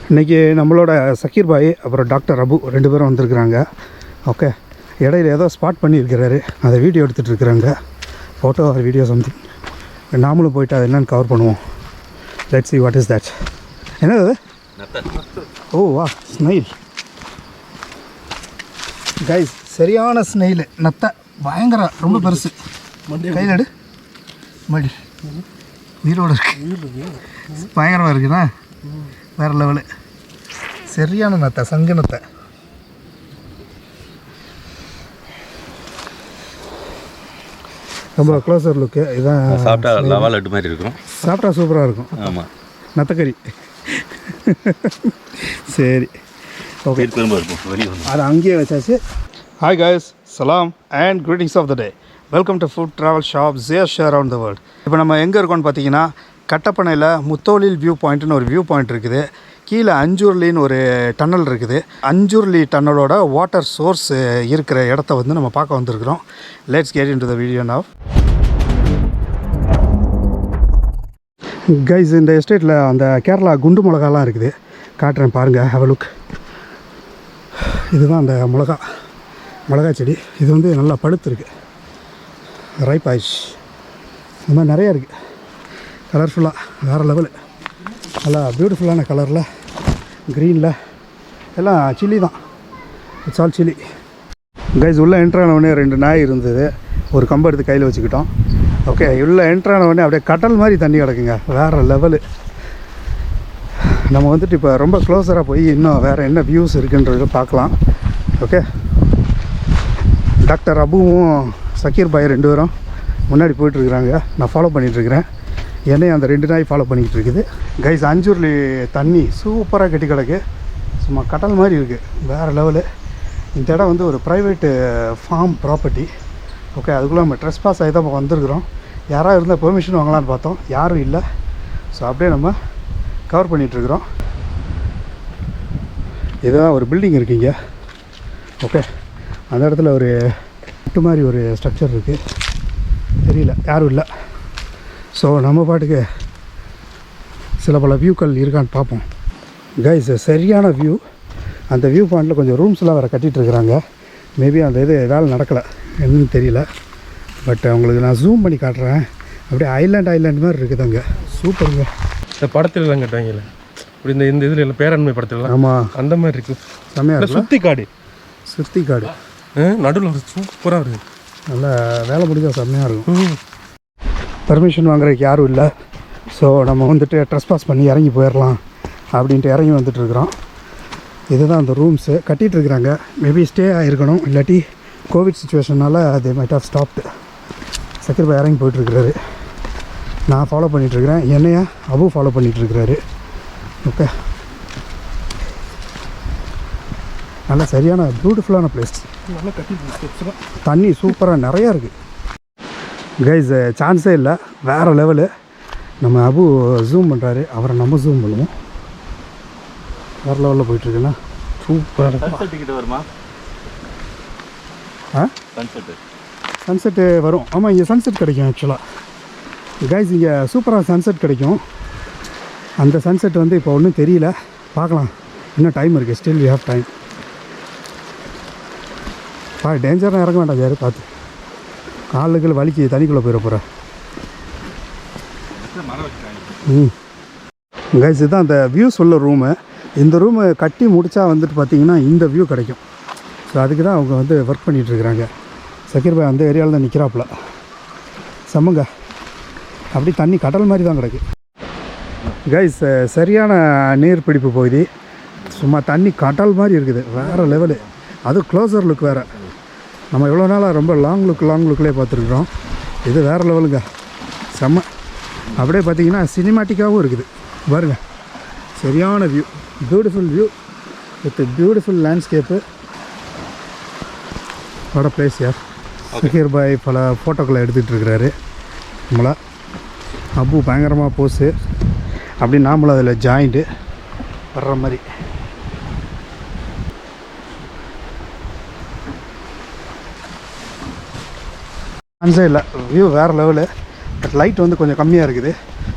இன்றைக்கி நம்மளோட சக்கீர் பாய் அப்புறம் டாக்டர் அபு 2 பேரும் வந்திருக்குறாங்க. ஓகே, இடையில ஏதோ ஸ்பாட் பண்ணியிருக்கிறாரு, அதை வீடியோ எடுத்துகிட்டு இருக்கிறாங்க. Photo R video something. நாமளும் போய்ட்டு அது என்னென்னு கவர் பண்ணுவோம். Let's see what is that. என்னது? ஓ வா, ஸ்னைல் கைஸ், சரியான ஸ்னெயில். நத்தை பயங்கர ரொம்ப பெருசு. கையில் எடு, மடி நீரோடு இருக்கு, பயங்கரமாக இருக்குண்ணா, வேறு லெவலு. சரியான நத்தை, சங்கு நத்தை. ரொம்ப க்ளோஸர் லுக்கு. இதான் சாப்பிட்டா லவா லட்டு மாதிரி இருக்கும். சாப்பிட்டா சூப்பராக இருக்கும். ஆமாம், நத்தக்கறி. சரி, ஓகே, அது அங்கேயே வச்சாச்சு. ஹாய் காய்ஸ், சலாம் and greetings of the day. Welcome to food travel shop gears around the world. இப்போ நம்ம எங்கே இருக்கோம்னு பார்த்தீங்கன்னா, கட்டப்பனையில் முத்தோலில் வியூ பாயிண்ட்னு ஒரு வியூ பாயிண்ட் இருக்குது. கீழே அஞ்சுருளின்னு ஒரு டன்னல் இருக்குது. அஞ்சுருளி டன்னலோட வாட்டர் சோர்ஸ் இருக்கிற இடத்த வந்து நம்ம பார்க்க வந்திருக்கிறோம். Let's get into the video now. Guys, இந்த எஸ்டேட்டில் அந்த கேரளா குண்டு மிளகாலாம் இருக்குது, காட்டுறேன் பாருங்கள். Have a look. இதுதான் அந்த மிளகா செடி. இது வந்து நல்லா பழுத்துருக்கு, ரைப் ஆயிடுச்சு. இந்த மாதிரி நிறையா இருக்குது, கலர்ஃபுல்லாக வேறு லெவலு. நல்லா பியூட்டிஃபுல்லான கலரில், க்ரீனில் எல்லாம் சில்லி தான். It's all chilli. கைஸ், உள்ளே என்ட்ரானவுடனே 2 நாய் இருந்தது. ஒரு கம்பு எடுத்து கையில் வச்சுக்கிட்டோம். ஓகே, உள்ளே என்ட்ரானவுடனே அப்படியே கடல் மாதிரி தண்ணி கிடக்குங்க, வேறு லெவலு. நம்ம வந்துட்டு இப்போ ரொம்ப க்ளோஸராக போய் இன்னும் வேறு என்ன வியூஸ் இருக்குன்றதை பார்க்கலாம். ஓகே, டாக்டர் அபுவும் சக்கீர் பாய் 2 பேரும் முன்னாடி போயிட்டுருக்குறாங்க. நான் ஃபாலோ பண்ணிகிட்ருக்கிறேன். என்னையும் அந்த 2 நாய் ஃபாலோ பண்ணிக்கிட்டு இருக்குது. கைஸ், அஞ்சூர்லி தண்ணி சூப்பராக கட்டி கிடக்கு, சும்மா கடல் மாதிரி இருக்குது, வேறு லெவலு. இந்த இடம் வந்து ஒரு ப்ரைவேட்டு ஃபார்ம் ப்ராப்பர்ட்டி. ஓகே, அதுக்குள்ளே நம்ம ட்ரெஸ் பாஸ் ஆகி தான் நம்ம வந்திருக்கிறோம். யாராவது இருந்தால் பெர்மிஷன் வாங்கலான்னு பார்த்தோம், யாரும் இல்லை. ஸோ அப்படியே நம்ம கவர் பண்ணிகிட்ருக்குறோம். இதுதான் ஒரு பில்டிங் இருக்குங்க. ஓகே, அந்த இடத்துல ஒரு இட்டு மாதிரி ஒரு ஸ்ட்ரக்சர் இருக்குது, தெரியல, யாரும் இல்லை. ஸோ நம்ம பாட்டுக்கு சில பல வியூக்கள் இருக்கான்னு பார்ப்போம். கைஸ், சரியான வியூ. அந்த வியூ பாயிண்டில் கொஞ்சம் ரூம்ஸ்லாம் வேறு கட்டிகிட்ருக்குறாங்க. மேபி அந்த இது வேலை நடக்கலை, என்னன்னு தெரியல. பட் உங்களுக்கு நான் ஜூம் பண்ணி காட்டுறேன். அப்படியே ஐலாண்ட் மாதிரி இருக்குது அங்கே. சூப்பருங்க. இந்த படத்தில் தான் கேட்டாங்கல்ல, இப்படி இந்த இதில் இல்லை, பேரண்மை படத்தில். ஆமாம், அந்த மாதிரி இருக்குது. செம்மையாக இருக்குது. சுற்றி காடு நடுவில் சூப்பராக இருக்குது. நல்லா வேலை முடிஞ்சால் செம்மையாக இருக்கும். பர்மிஷன் வாங்குறதுக்கு யாரும் இல்லை. ஸோ நம்ம வந்துட்டு ட்ரெஸ் பாஸ் பண்ணி இறங்கி போயிடலாம் அப்படின்ட்டு இறங்கி வந்துட்டுருக்குறோம். இதுதான் அந்த ரூம்ஸு கட்டிகிட்ருக்குறாங்க. மேபி ஸ்டே ஆகிருக்கணும், இல்லாட்டி கோவிட் சுச்சுவேஷனால் அது மைட் ஆஃப் ஸ்டாப்டு. சக்கீர் பாய் இறங்கி போயிட்டுருக்குறாரு, நான் ஃபாலோ பண்ணிகிட்ருக்கிறேன். என்னையா அபு ஃபாலோ பண்ணிகிட்ருக்கிறாரு. ஓகே, நல்லா சரியான பியூட்டிஃபுல்லான பிளேஸ். நல்லா கட்டி தண்ணி சூப்பராக நிறையா இருக்குது. கைஸ், சான்ஸே இல்லை, வேறு லெவலு. நம்ம அபு ஜூம் பண்ணுறாரு, அவரை நம்ம ஜூம் பண்ணுவோம். வேறு லெவலில் போயிட்டுருக்குண்ணா, சூப்பராக. வருமா? சன்செட்டு வரும். ஆமாம், இங்கே சன்செட் கிடைக்கும் ஆக்சுவலாக. கைஸ், இங்கே சூப்பராக சன்செட் கிடைக்கும். அந்த சன்செட் வந்து இப்போ ஒன்றும் தெரியல, பார்க்கலாம், இன்னும் டைம் இருக்குது. Still we have time. டேஞ்சராக இறங்க வேண்டாம் யாரு, பார்த்து காலுக்குள்ள வலிக்கு தண்ணிக்குள்ளே போயிட போகிறேன். கைஸ், இதுதான் அந்த வியூஸ் உள்ள ரூமு. இந்த ரூமு கட்டி முடித்தா வந்துட்டு பார்த்திங்கன்னா இந்த வியூ கிடைக்கும். ஸோ அதுக்கு தான் அவங்க வந்து ஒர்க் பண்ணிகிட்ருக்குறாங்க. சக்கீர் பாய் அந்த ஏரியாவில் தான் நிற்கிறாப்புல. செம்மங்க, அப்படி தண்ணி கடல் மாதிரி தான் கிடக்கு. கைஸ், சரியான நீர் பிடிப்பு பகுதி. சும்மா தண்ணி கடல் மாதிரி இருக்குது, வேறு லெவலு. அது க்ளோஸர் லுக் வேறு. நம்ம எவ்வளோ நாளாக ரொம்ப லாங் லுக்லேயே பார்த்துருக்குறோம். இது வேறு லெவலுங்க, செம்ம. அப்படியே பார்த்தீங்கன்னா சினிமாட்டிக்காகவும் இருக்குது பாருங்கள். சரியான view, beautiful view with beautiful landscape. வட பிளேஸ் யார். சக்கீர் பாய் பல ஃபோட்டோக்களை எடுத்துகிட்டு இருக்கிறாரு. நம்மளா அபு பயங்கரமாக போஸு, அப்படி நாமளும் அதில் ஜாயிண்ட்டு வர்ற மாதிரி. சான்ஸே இல்லை, வியூ வேறு லெவலு. பட் லைட் வந்து கொஞ்சம் கம்மியாக இருக்குது.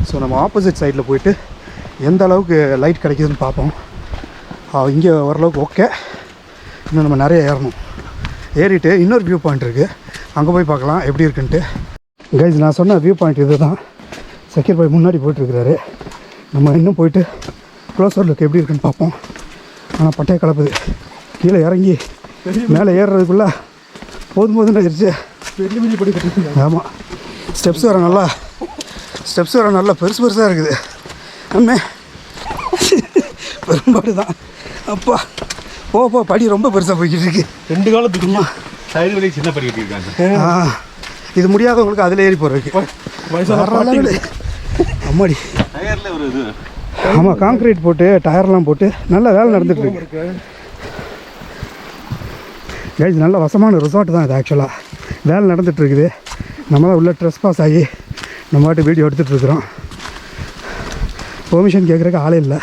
ஸோ நம்ம ஆப்போசிட் சைடில் போயிட்டு எந்த அளவுக்கு லைட் கிடைக்குதுன்னு பார்ப்போம். இங்கே ஓரளவுக்கு ஓகே. இன்னும் நம்ம நிறைய ஏறணும். ஏறிட்டு இன்னொரு வியூ பாயிண்ட் இருக்குது, அங்கே போய் பார்க்கலாம் எப்படி இருக்குன்ட்டு. கைஸ் நான் சொன்ன வியூ பாயிண்ட் இது தான். சக்கீர் பாய் முன்னாடி போயிட்டுருக்கிறாரு. நம்ம இன்னும் போயிட்டு க்ளோஸர் லுக் எப்படி இருக்குன்னு பார்ப்போம். ஆனால் பட்டையை கலப்புது. கீழே இறங்கி மேலே ஏறுறதுக்குள்ளே போதும் ஆயிடுச்சு. பெரிய பெரிய படி கட்டிருக்கீங்க. ஆமாம், ஸ்டெப்ஸ் வர நல்லா பெருசாக இருக்குது. அம்மே பெரும்பாடு தான். அப்பா போ படி ரொம்ப பெருசாக போய்கிட்டு இருக்கு. 2 காலத்துக்குமா சைடு வழி சின்ன படி கட்டியிருக்காங்க. இது முடியாதவங்களுக்கு அதில் ஏறி போகிறதுக்கு. அம்மாடி டயரில் ஒரு இது. ஆமாம், கான்க்ரீட் போட்டு டயர்லாம் போட்டு நல்லா வேலை நடந்துகிட்ருக்கு. கைஸ் நல்ல வசமான ரிசார்ட் தான் இது. ஆக்சுவலாக வேலை நடந்துகிட்ருக்குது. நம்ம தான் உள்ளே ட்ரெஸ் பாஸ் ஆகி நம்ம பாட்டு வீடியோ எடுத்துகிட்ருக்குறோம். பெர்மிஷன் கேட்குறக்கு ஆளே இல்லை.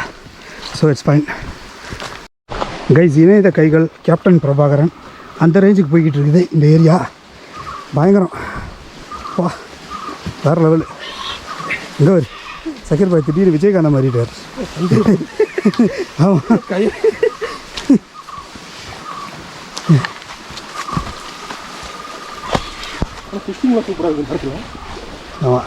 So it's fine. கைஸ் இணையத கைகள் கேப்டன் பிரபாகரன் அந்த ரேஞ்சுக்கு போய்கிட்டு இருக்குது இந்த ஏரியா. பயங்கரம். வா வேறு லெவலு. இங்கே ஒரு சக்கீர் பாய் திடீர்னு விஜயகாந்த மாறிட்டார். ஆமாம், கை சூப்பராக இருக்கு. ஆமாம்,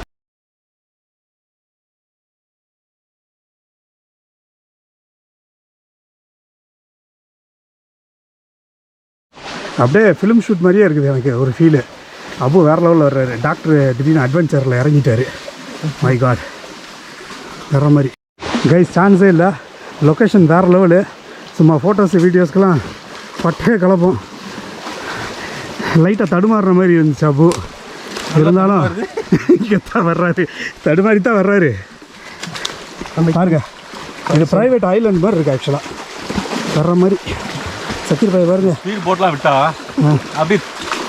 அப்படியே ஃபிலிம் ஷூட் மாதிரியே இருக்குது எனக்கு ஒரு ஃபீலு. அப்போ வேறு லெவலில் வர்றாரு. டாக்டர் திடீர்னு அட்வென்ச்சரில் இறங்கிட்டார். மை காட், வேறு மாதிரி. கைஸ் சான்ஸே இல்லை. லொக்கேஷன் வேறு லெவலு. சும்மா ஃபோட்டோஸ் வீடியோஸ்க்கெலாம் பட்டையே கலப்போம். லைட்டாக தடுமாறுற மாதிரி இருந்துச்சு. அப்போ இருந்தாலும் இங்கே தான் வர்றாரு, தடுமாறி தான் வர்றாரு. பாருங்க, இது ப்ரைவேட் ஐலாண்ட் மாதிரி இருக்குது ஆக்சுவலாக. வர்ற மாதிரி சக்கீர் பாய் பாருங்க. ஸ்பீட் போட்லாம் விட்டா அப்படி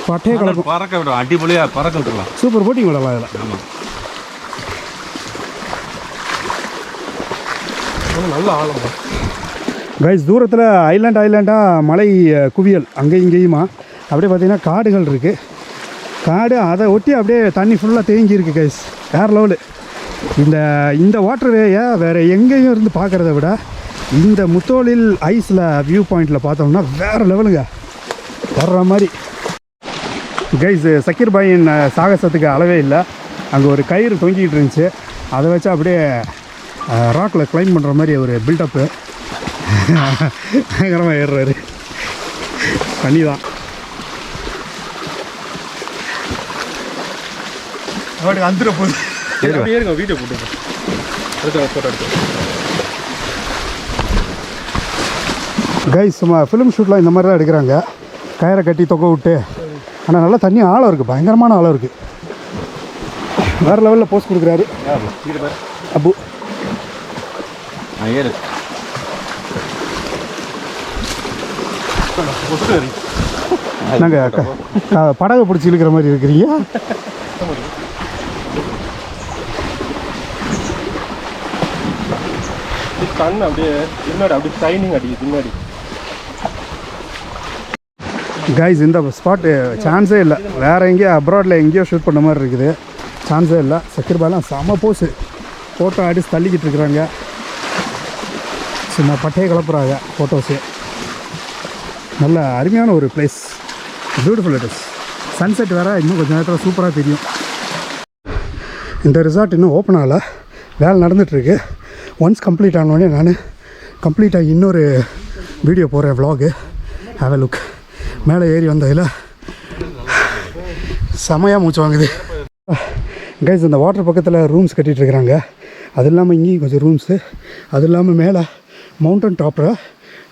பட்டையே கலக்கும். பறக்க விடும், அடிப்பொலியாக பறக்க விட்டுலாம். சூப்பர் போட்டிங் விடலாம் இதில். ஆமாம், நல்ல ஆழம். கைஸ் தூரத்தில் ஐலாண்டாக மலை குவியல் அங்கேயும் இங்கேயுமா அப்படியே பார்த்தீங்கன்னா காடுகள் இருக்குது. காடு அதை ஒட்டி அப்படியே தண்ணி ஃபுல்லாக தேங்கி இருக்குது கைஸ். வேறு லெவலு. இந்த வாட்டர் வேயை வேறு எங்கேயும் இருந்து பார்க்குறத விட இந்த முத்தோலில் ஐஸில் வியூ பாயிண்டில் பார்த்தோம்னா வேறு லெவலுங்க. வர்ற மாதிரி. கைஸ் சக்கீர் பாயின் சாகசத்துக்கு அளவே இல்லை. அங்கே ஒரு கயிறு தொங்கிக்கிட்டு இருந்துச்சு. அதை வச்சு அப்படியே ராக்கில் கிளைம் பண்ணுற மாதிரி ஒரு பில்டப்பு. பயங்கரமாக ஏறுறாரு. தண்ணி தான். அவனுக்கு வந்துட போகுது. ஏறுங்க, வீடியோ போட்டு ஃபோட்டோ எடுத்து. கைஸ் சும்மா ஃபிலிம் ஷூட்லாம் இந்த மாதிரி தான் எடுக்கிறாங்க. கயிறை கட்டி தொக்க விட்டு. ஆனால் நல்லா தண்ணி ஆழம் இருக்குது, பயங்கரமான ஆழம் இருக்குது. வேறு லெவலில் போஸ்ட் கொடுக்குறாரு அப்பு. ஏறு நாங்கள் படகை பிடிச்சி இழுக்கிற மாதிரி இருக்கிறீங்க. கண் அப்படியே பின்னாடி அப்படியே ஷைனிங் அடிக்குது பின்னாடி. கைஸ் இந்த ஸ்பாட்டு சான்ஸே இல்லை. வேறு எங்கேயோ அப்ராடில் எங்கேயோ ஷூட் பண்ண மாதிரி இருக்குது. சான்ஸே இல்லை. சக்கீர் பாய்லாம் செம்ம போஸு ஃபோட்டோ அடிச்சு தள்ளிக்கிட்டு இருக்கிறாங்க. சும்மா பட்டையை கலப்புறாங்க ஃபோட்டோஸு. நல்ல அருமையான ஒரு place. Beautiful it is. Sunset வேறு இன்னும் கொஞ்சம் நேரத்தில் சூப்பராக தெரியும். இந்த ரிசார்ட் இன்னும் ஓப்பன் ஆகலை, வேலை நடந்துகிட்ருக்கு. ஒன்ஸ் கம்ப்ளீட் ஆனோடனே நான் கம்ப்ளீட்டாக இன்னொரு வீடியோ போடுறேன், விலாகு. Have a look. மேலே ஏறி வந்ததில் செமையாக மூச்சு வாங்குது. கைஸ் இந்த வாட்டர் பக்கத்தில் ரூம்ஸ் கட்டிகிட்ருக்குறாங்க. அது இல்லாமல் இங்கேயும் கொஞ்சம் ரூம்ஸு. அது இல்லாமல் மேலே மவுண்டன் டாப்பில்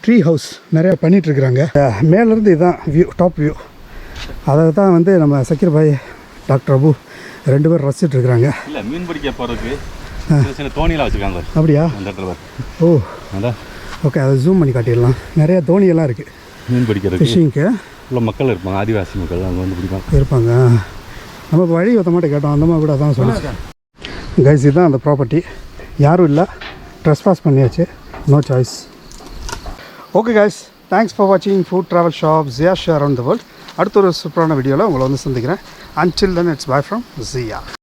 ட்ரீ ஹவுஸ் நிறையா பண்ணிகிட்ருக்குறாங்க. மேலேருந்து இதுதான் வியூ, டாப் வியூ. அதை தான் வந்து நம்ம சக்கீர் பாய், டாக்டர் அபு 2 பேர் ரசிச்சிட்ருக்குறாங்க. இல்லை, மீன் பிடிக்க போகிறதுக்கு சின்ன தோணியெல்லாம் வச்சுருக்காங்க. அப்படியா? அந்த இடத்துல. ஓ ஓகே, அதை ஜூம் பண்ணி காட்டிடலாம். நிறையா தோணியெல்லாம் இருக்குது மீன் பிடிக்கிறது. ஃபிஷிங்க்கு இவ்வளோ மக்கள் இருப்பாங்க, ஆதிவாசி மக்கள் அங்கே வந்து பிடிப்பாங்க இருப்பாங்க. நம்ம வழி ஒருத்த மாட்டே கேட்டோம், அந்த மாதிரி கூட அதான் சொன்னேன். கைஸ் இதுதான் அந்த ப்ராப்பர்ட்டி. யாரும் இல்லை, ட்ரெஸ் பாஸ் பண்ணியாச்சு, no choice. Okay guys, thanks for வாட்சிங் food travel shop Jiya share around the world. அடுத்த ஒரு சூப்பரான வீடியோவில் உங்களை வந்து சந்திக்கிறேன். Until then, it's bye from Zia.